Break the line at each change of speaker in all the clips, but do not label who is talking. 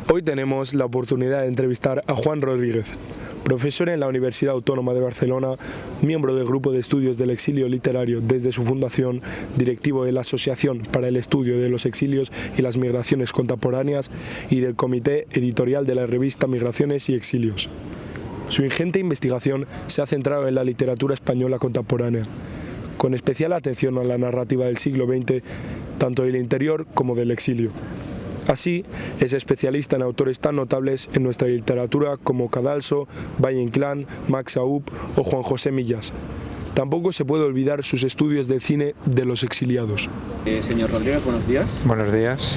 Hoy tenemos la oportunidad de entrevistar a Juan Rodríguez, profesor en la Universidad Autónoma de Barcelona, miembro del Grupo de Estudios del Exilio Literario desde su fundación, directivo de la Asociación para el Estudio de los Exilios y las Migraciones Contemporáneas y del Comité Editorial de la revista Migraciones y Exilios. Su ingente investigación se ha centrado en la literatura española contemporánea, con especial atención a la narrativa del siglo XX, tanto del interior como del exilio. Así, es especialista en autores tan notables en nuestra literatura como Cadalso, Valle Inclán, Max Aub o Juan José Millas. Tampoco se puede olvidar sus estudios de cine de los exiliados.
Señor Rodríguez, buenos días.
Buenos días.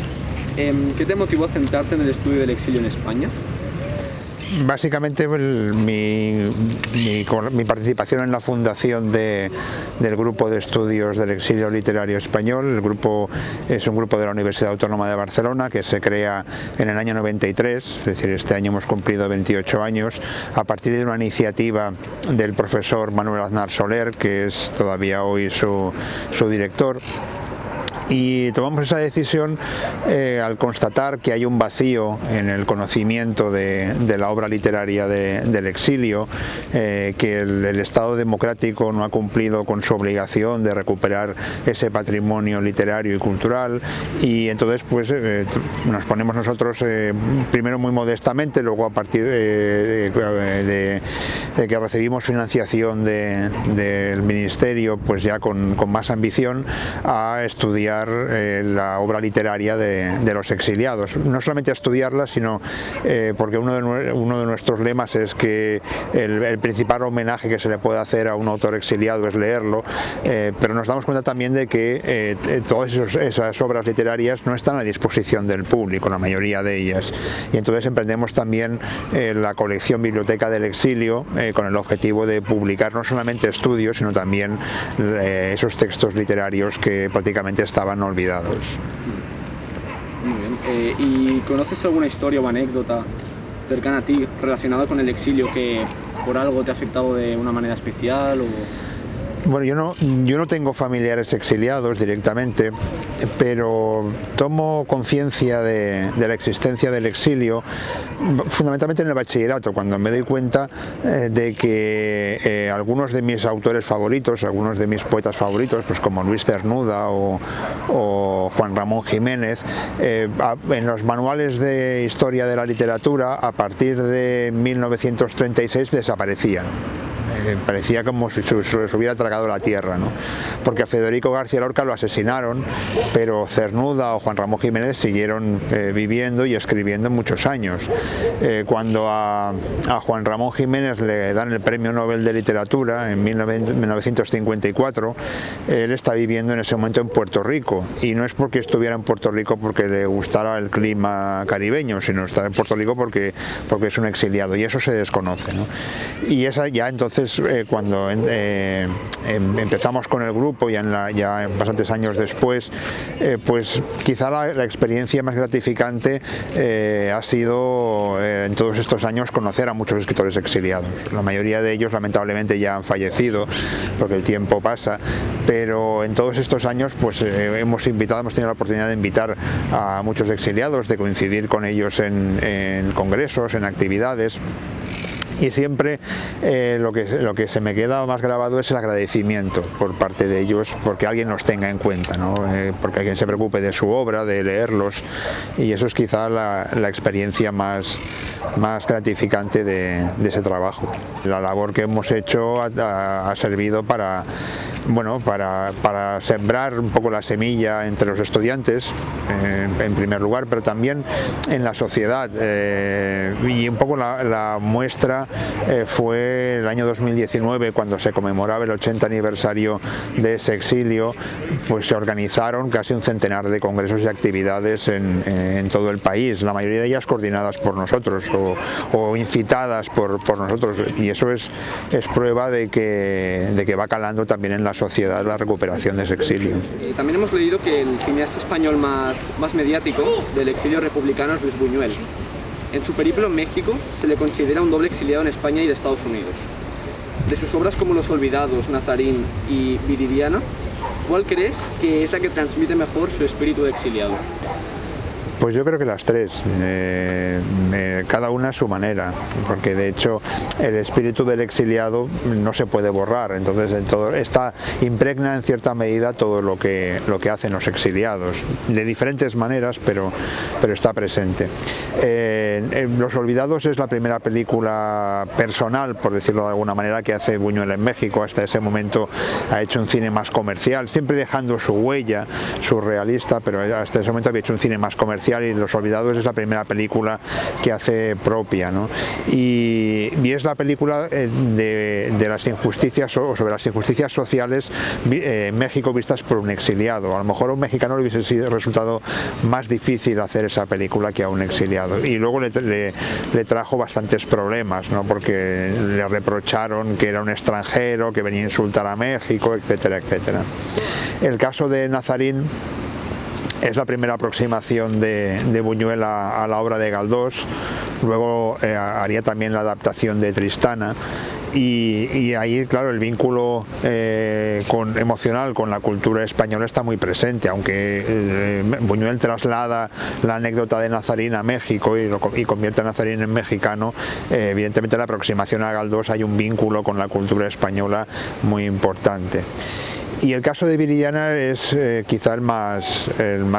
¿Qué te motivó a centrarte en el estudio del exilio en España?
Básicamente mi participación en la fundación del Grupo de Estudios del Exilio Literario Español. El grupo es un grupo de la Universidad Autónoma de Barcelona que se crea en el año 93, es decir, este año hemos cumplido 28 años, a partir de una iniciativa del profesor Manuel Aznar Soler, que es todavía hoy su director. Y tomamos esa decisión al constatar que hay un vacío en el conocimiento de la obra literaria del exilio, que el Estado democrático no ha cumplido con su obligación de recuperar ese patrimonio literario y cultural, y entonces pues nos ponemos nosotros primero muy modestamente, luego a partir de que recibimos financiación del Ministerio, pues ya con más ambición, a estudiar la obra literaria de los exiliados. No solamente a estudiarla, sino porque uno de nuestros lemas es que el principal homenaje que se le puede hacer a un autor exiliado es leerlo, pero nos damos cuenta también de que todas esas obras literarias no están a disposición del público, la mayoría de ellas, y entonces emprendemos también la colección Biblioteca del Exilio, con el objetivo de publicar no solamente estudios, sino también esos textos literarios que prácticamente estaban olvidados.
Muy bien. ¿Y conoces alguna historia o anécdota cercana a ti relacionada con el exilio que por algo te ha afectado de una manera especial?
Bueno, yo no tengo familiares exiliados directamente, pero tomo conciencia de la existencia del exilio fundamentalmente en el bachillerato, cuando me doy cuenta de que algunos de mis autores favoritos, algunos de mis poetas favoritos, pues como Luis Cernuda o Juan Ramón Jiménez, en los manuales de historia de la literatura a partir de 1936 desaparecían. Parecía como si se les hubiera tragado la tierra, ¿no? Porque a Federico García Lorca lo asesinaron, pero Cernuda o Juan Ramón Jiménez siguieron viviendo y escribiendo muchos años. Cuando a Juan Ramón Jiménez le dan el Premio Nobel de Literatura en 1954, él está viviendo en ese momento en Puerto Rico, y no es porque estuviera en Puerto Rico porque le gustara el clima caribeño, sino está en Puerto Rico porque es un exiliado, y eso se desconoce, ¿no? Y esa ya entonces, cuando empezamos con el grupo, ya bastantes años después, pues quizá la experiencia más gratificante ha sido en todos estos años conocer a muchos escritores exiliados. La mayoría de ellos lamentablemente ya han fallecido porque el tiempo pasa, pero en todos estos años pues hemos tenido la oportunidad de invitar a muchos exiliados, de coincidir con ellos en congresos, en actividades. Y siempre lo que se me queda más grabado es el agradecimiento por parte de ellos, porque alguien los tenga en cuenta, ¿no? Porque alguien se preocupe de su obra, de leerlos, y eso es quizá la experiencia más gratificante de ese trabajo. La labor que hemos hecho ha servido para sembrar un poco la semilla entre los estudiantes, en primer lugar, pero también en la sociedad, y un poco la muestra fue el año 2019, cuando se conmemoraba el 80 aniversario de ese exilio. Pues se organizaron casi un centenar de congresos y actividades en todo el país, la mayoría de ellas coordinadas por nosotros o incitadas por nosotros, y eso es prueba de que va calando también en la sociedad la recuperación de ese exilio.
También hemos leído que el cineasta español más mediático del exilio republicano es Luis Buñuel. En su periplo en México se le considera un doble exiliado en España y de Estados Unidos. De sus obras como Los Olvidados, Nazarín y Viridiana, ¿cuál crees que es la que transmite mejor su espíritu de exiliado?
Pues yo creo que las tres, cada una a su manera, porque de hecho el espíritu del exiliado no se puede borrar, entonces impregna en cierta medida todo lo que hacen los exiliados, de diferentes maneras, pero está presente. Los Olvidados es la primera película personal, por decirlo de alguna manera, que hace Buñuel en México. Hasta ese momento ha hecho un cine más comercial, siempre dejando su huella surrealista, pero hasta ese momento había hecho un cine más comercial, y Los Olvidados es la primera película que hace propia, ¿no? Y es la película de las injusticias, o sobre las injusticias sociales en México vistas por un exiliado. A lo mejor a un mexicano le hubiese resultado más difícil hacer esa película que a un exiliado, y luego le trajo bastantes problemas, ¿no? Porque le reprocharon que era un extranjero, que venía a insultar a México, etcétera, etcétera. El caso de Nazarín es la primera aproximación de Buñuel a la obra de Galdós. Luego haría también la adaptación de Tristana, y ahí, claro, el vínculo emocional con la cultura española está muy presente, aunque Buñuel traslada la anécdota de Nazarín a México y convierte a Nazarín en mexicano. Evidentemente, la aproximación a Galdós, hay un vínculo con la cultura española muy importante. Y el caso de Viridiana es quizá el más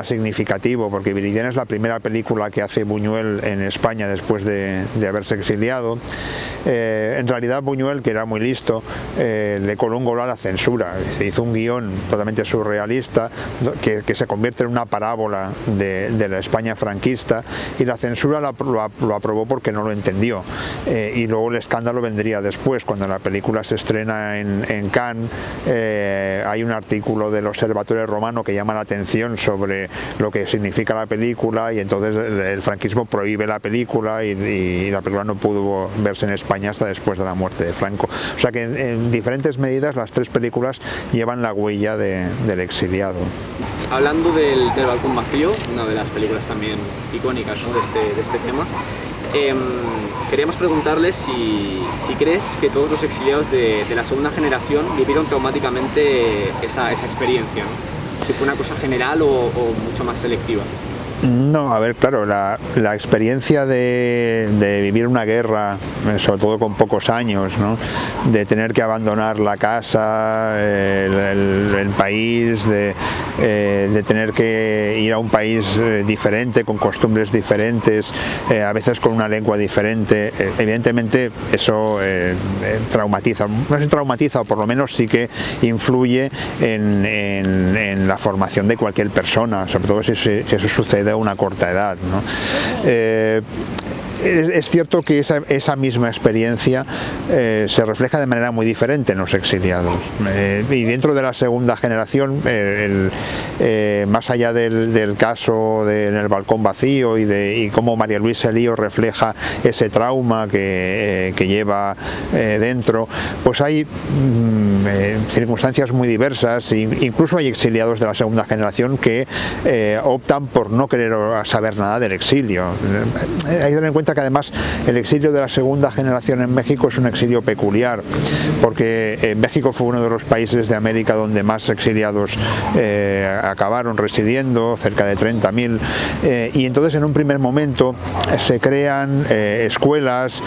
significativo, porque Viridiana es la primera película que hace Buñuel en España después de haberse exiliado. En realidad Buñuel, que era muy listo, le coló un gol a la censura. Hizo un guión totalmente surrealista que se convierte en una parábola de la España franquista, y la censura lo aprobó porque no lo entendió. Y luego el escándalo vendría después, cuando la película se estrena en Cannes. Hay un artículo del Observatorio Romano que llama la atención sobre lo que significa la película, y entonces el franquismo prohíbe la película, y la película no pudo verse en España hasta después de la muerte de Franco. O sea que en diferentes medidas las tres películas llevan la huella del exiliado.
Hablando del balcón vacío, una de las películas también icónicas, ¿no?, de este tema, queríamos preguntarle si crees que todos los exiliados de la segunda generación vivieron traumáticamente esa experiencia, ¿no? Si fue una cosa general o mucho más selectiva.
No, a ver, claro, la experiencia de vivir una guerra, sobre todo con pocos años, ¿no?, de tener que abandonar la casa, el país, de tener que ir a un país diferente, con costumbres diferentes, a veces con una lengua diferente, evidentemente eso traumatiza. No se traumatiza, o por lo menos sí que influye en la formación de cualquier persona, sobre todo si eso sucede a una corta edad, ¿no? Es cierto que esa misma experiencia se refleja de manera muy diferente en los exiliados, y dentro de la segunda generación, más allá del caso en el balcón vacío y cómo María Luisa Lío refleja ese trauma que lleva dentro, pues hay circunstancias muy diversas. Incluso hay exiliados de la segunda generación que optan por no querer saber nada del exilio. Hay que tener en cuenta que además el exilio de la segunda generación en México es un exilio peculiar, porque México fue uno de los países de América donde más exiliados acabaron residiendo, cerca de 30.000, y entonces en un primer momento se crean escuelas,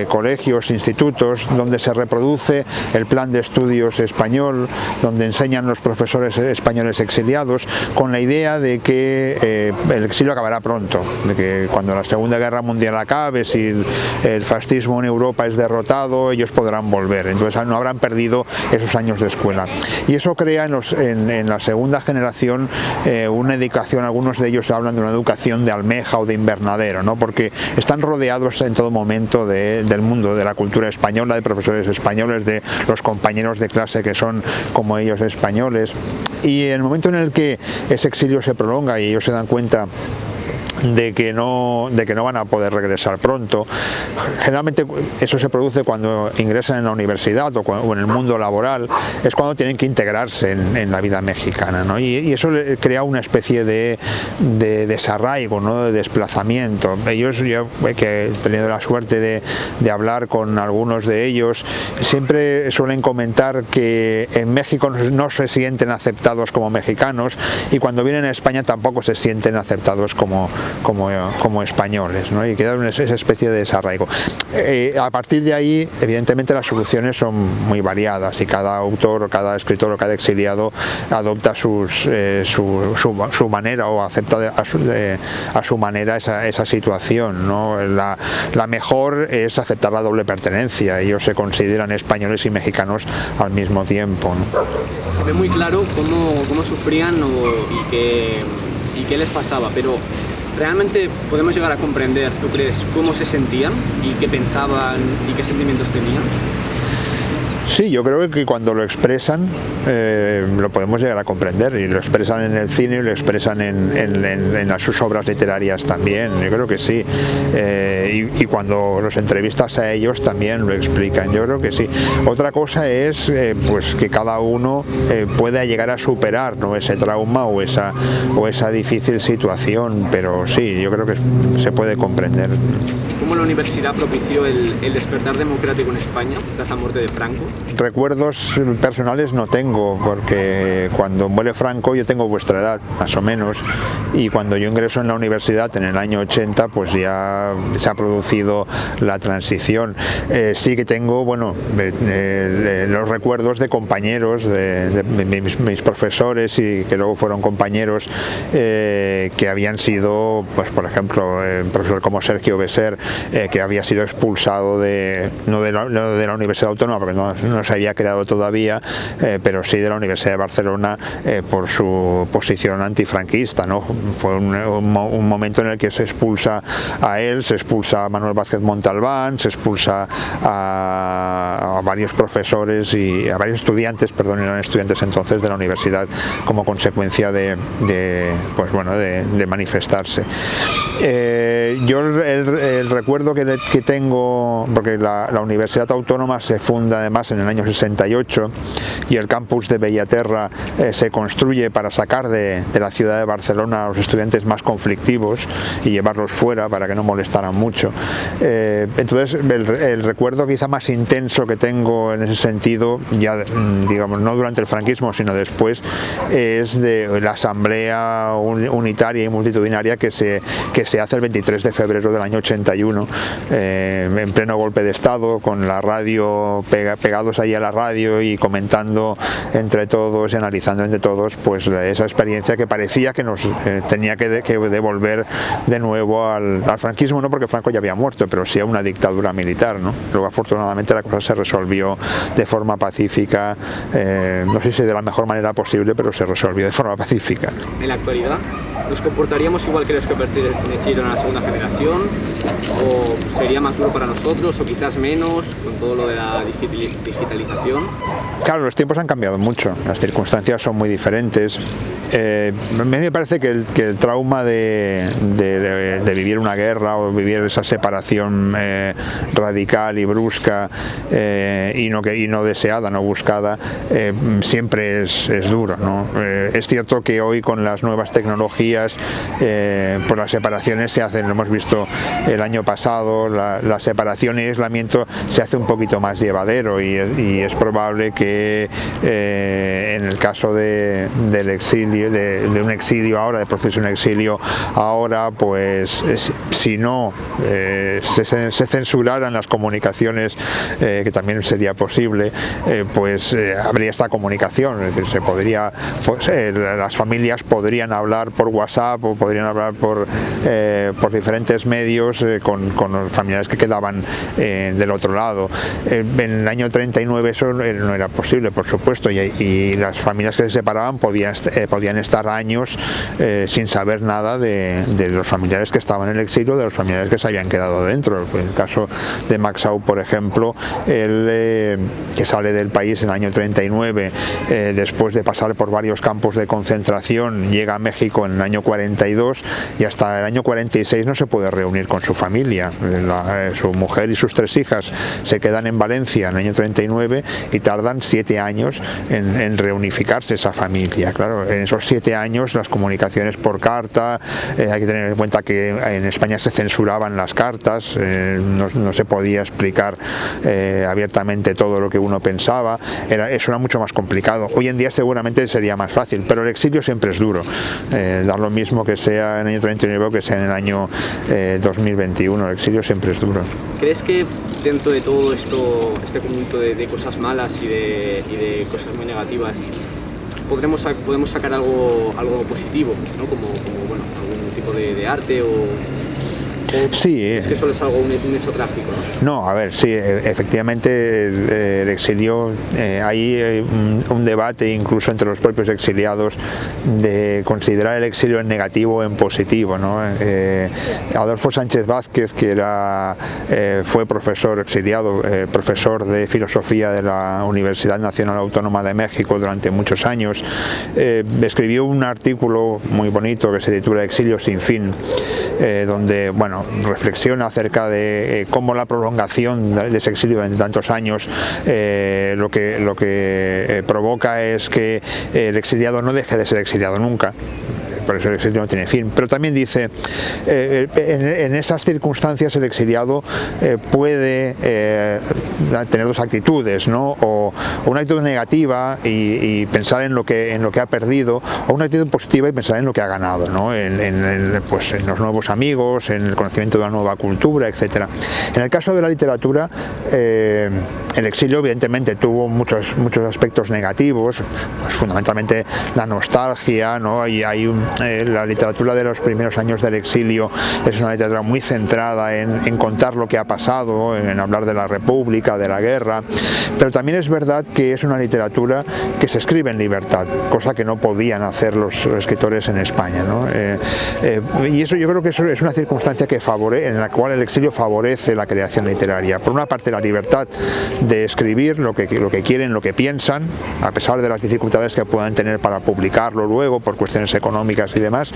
colegios, institutos donde se reproduce el plan de estudios español, donde enseñan los profesores españoles exiliados, con la idea de que el exilio acabará pronto, de que cuando la Segunda Guerra Mundial acabe, si el fascismo en Europa es derrotado, ellos podrán volver, entonces no habrán perdido esos años de escuela. Y eso crea en la segunda generación una educación, algunos de ellos hablan de una educación de almeja o de invernadero, ¿no?, porque están rodeados en todo momento del mundo, de la cultura española, de profesores españoles, de los compañeros de clase que son como ellos españoles, y en el momento en el que ese exilio se prolonga y ellos se dan cuenta de que no van a poder regresar pronto. Generalmente eso se produce cuando ingresan en la universidad o en el mundo laboral, es cuando tienen que integrarse en la vida mexicana, ¿no? Y eso crea una especie de desarraigo, ¿no?, de desplazamiento. Yo que he tenido la suerte de hablar con algunos de ellos, siempre suelen comentar que en México no se sienten aceptados como mexicanos, y cuando vienen a España tampoco se sienten aceptados como como españoles, ¿no? Y queda esa especie de desarraigo. A partir de ahí, evidentemente, las soluciones son muy variadas y cada autor, o cada escritor o cada exiliado adopta su manera o acepta a su manera esa situación, ¿no? La mejor es aceptar la doble pertenencia. Ellos se consideran españoles y mexicanos al mismo tiempo, ¿no?
Se ve muy claro cómo sufrían y qué les pasaba, pero ¿realmente podemos llegar a comprender, tú crees, cómo se sentían y qué pensaban y qué sentimientos tenían?
Sí, yo creo que cuando lo expresan lo podemos llegar a comprender, y lo expresan en el cine y lo expresan en sus obras literarias también, yo creo que sí, y cuando los entrevistas a ellos también lo explican, yo creo que sí. Otra cosa es pues que cada uno pueda llegar a superar, ¿no?, ese trauma o esa difícil situación, pero sí, yo creo que se puede comprender.
¿Cómo la universidad propició el despertar democrático en España tras la muerte de Franco?
Recuerdos personales no tengo, porque cuando muere Franco yo tengo vuestra edad, más o menos, y cuando yo ingreso en la universidad en el año 80, pues ya se ha producido la transición. Sí que tengo, bueno, los recuerdos de compañeros, de mis profesores, y que luego fueron compañeros que habían sido, pues por ejemplo, un profesor como Sergio Besser, que había sido expulsado no de la Universidad Autónoma, porque no se había creado todavía, pero sí de la Universidad de Barcelona, por su posición antifranquista, ¿no? Fue un momento en el que se expulsa a él, se expulsa a Manuel Vázquez Montalbán, se expulsa a varios profesores y a varios estudiantes, perdón, eran estudiantes entonces, de la universidad, como consecuencia de manifestarse. Yo el recuerdo que tengo, porque la Universidad Autónoma se funda además en el año 68 y el campus de Bellaterra se construye para sacar de la ciudad de Barcelona a los estudiantes más conflictivos y llevarlos fuera para que no molestaran mucho. Entonces el recuerdo quizá más intenso que tengo en ese sentido, ya digamos no durante el franquismo sino después, es de la asamblea unitaria y multitudinaria que se hace el 23 de febrero del año 81, en pleno golpe de Estado, con la radio, pegados ahí a la radio y comentando entre todos y analizando entre todos, pues esa experiencia que parecía que nos tenía que devolver de nuevo al franquismo, no porque Franco ya había muerto, pero sí a una dictadura militar, ¿no? Luego afortunadamente la cosa se resolvió de forma pacífica, no sé si de la mejor manera posible, pero se resolvió de forma pacífica.
En la actualidad, ¿nos comportaríamos igual que los que pertenecieron a la segunda generación? ¿O sería más duro para nosotros, o quizás menos, con todo lo de la digitalización?
Claro, los tiempos han cambiado mucho, las circunstancias son muy diferentes. A mí me parece que el trauma de vivir una guerra o vivir esa separación radical y brusca y no deseada, no buscada, siempre es duro, ¿no? Es cierto que hoy con las nuevas tecnologías pues las separaciones se hacen, lo hemos visto el año pasado, la separación y aislamiento se hace un poquito más llevadero, y es probable que en el caso del exilio, de un exilio ahora, de proceso de un exilio ahora, pues si no se censuraran las comunicaciones, que también sería posible, pues habría esta comunicación, es decir, se podría, pues, las familias podrían hablar por WhatsApp o podrían hablar por diferentes medios con los familiares que quedaban del otro lado. En el año 39 eso no era posible, por supuesto, y las familias que se separaban podían estar años sin saber nada de los familiares que estaban en el exilio, de los familiares que se habían quedado dentro. En el caso de Maxau, por ejemplo, él que sale del país en el año 39, después de pasar por varios campos de concentración, llega a México en el año 42 y hasta el año 46 no se puede reunir con su familia. Su mujer y sus 3 hijas se quedan en Valencia en el año 39 y tardan 7 años en reunificarse esa familia. Claro, en esos 7 años las comunicaciones por carta, hay que tener en cuenta que en España se censuraban las cartas, no se podía explicar abiertamente todo lo que uno pensaba, eso era mucho más complicado. Hoy en día seguramente sería más fácil, pero el exilio siempre es duro, da lo mismo que sea en el año 39 o que sea en el año 2021, el exilio siempre es duro.
¿Crees que dentro de todo esto, este conjunto de cosas malas y de cosas muy negativas, podemos sacar algo positivo, ¿no? como bueno, algún tipo de arte
sí,
es que solo es algo un hecho trágico, ¿no?
No, a ver, sí, efectivamente el exilio, hay un debate incluso entre los propios exiliados de considerar el exilio en negativo o en positivo, ¿no? Adolfo Sánchez Vázquez, que fue profesor exiliado, profesor de filosofía de la Universidad Nacional Autónoma de México durante muchos años, escribió un artículo muy bonito que se titula Exilio sin fin, donde, bueno, reflexiona acerca de cómo la prolongación de ese exilio durante tantos años lo que provoca es que el exiliado no deje de ser exiliado nunca. Por eso el exilio no tiene fin, pero también dice en esas circunstancias el exiliado puede tener dos actitudes, ¿no? O una actitud negativa y pensar en lo que ha perdido, o una actitud positiva y pensar en lo que ha ganado, ¿no? Pues en los nuevos amigos, en el conocimiento de una nueva cultura, etc. En el caso de la literatura, el exilio evidentemente tuvo muchos aspectos negativos, pues fundamentalmente la nostalgia, ¿no? La literatura de los primeros años del exilio es una literatura muy centrada en contar lo que ha pasado, en hablar de la República, de la guerra, pero también es verdad que es una literatura que se escribe en libertad, cosa que no podían hacer los escritores en España, ¿no? Y eso, yo creo que eso es una circunstancia en la cual el exilio favorece la creación literaria. Por una parte, la libertad de escribir lo que quieren, lo que piensan, a pesar de las dificultades que puedan tener para publicarlo luego por cuestiones económicas y demás,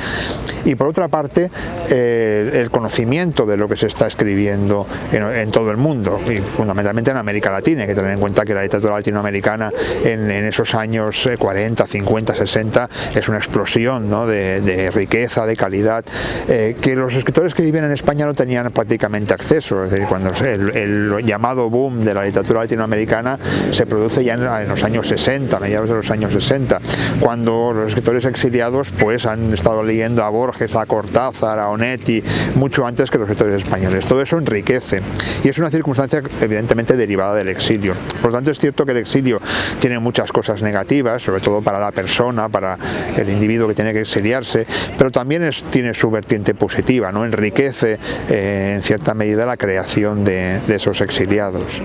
y por otra parte el conocimiento de lo que se está escribiendo en todo el mundo y fundamentalmente en América Latina. Hay que tener en cuenta que la literatura latinoamericana en esos años 40, 50, 60 es una explosión, ¿no? de riqueza, de calidad, que los escritores que vivían en España no tenían prácticamente acceso. Es decir, cuando el llamado boom de la literatura latinoamericana se produce ya en los años 60, mediados de los años 60, cuando los escritores exiliados pues han estado leyendo a Borges, a Cortázar, a Onetti, mucho antes que los escritores españoles. Todo eso enriquece y es una circunstancia evidentemente derivada del exilio. Por lo tanto, es cierto que el exilio tiene muchas cosas negativas, sobre todo para la persona, para el individuo que tiene que exiliarse, pero también tiene su vertiente positiva, ¿no? Enriquece en cierta medida la creación de esos exiliados.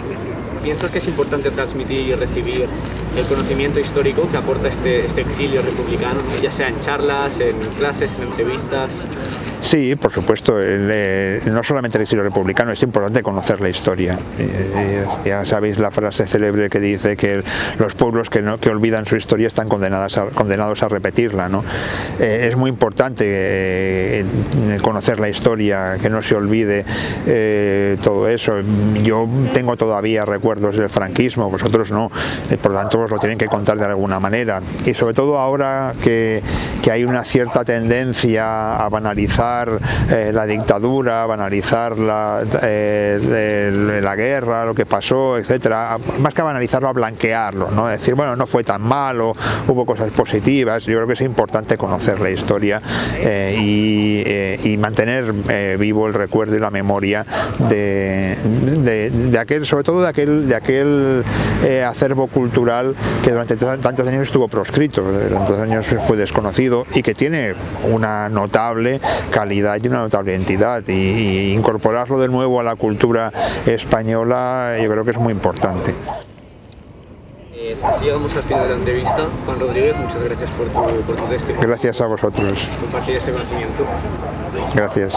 ¿Piensas que es importante transmitir y recibir el conocimiento histórico que aporta este exilio republicano, ya sea en charlas, en clases, en entrevistas?
Sí, por supuesto, no solamente el exilio republicano, es importante conocer la historia. Ya sabéis la frase célebre que dice que los pueblos que olvidan su historia están condenados a repetirla, ¿no? Es muy importante conocer la historia, que no se olvide todo eso. Yo tengo todavía recuerdos del franquismo, vosotros no, por lo tanto os lo tienen que contar de alguna manera. Y sobre todo ahora que hay una cierta tendencia a banalizar la dictadura, banalizar la guerra, lo que pasó, etcétera, más que a banalizarlo, a blanquearlo, ¿no? Decir, bueno, no fue tan malo, hubo cosas positivas. Yo creo que es importante conocer la historia y mantener vivo el recuerdo y la memoria de aquel, sobre todo de aquel acervo cultural que durante tantos años estuvo proscrito, durante tantos años fue desconocido y que tiene una notable calidad y una notable entidad, y incorporarlo de nuevo a la cultura española yo creo que es muy importante.
Así llegamos al final de la entrevista. Juan Rodríguez, muchas gracias por tu testimonio.
Gracias a vosotros.
Compartir este conocimiento.
Gracias.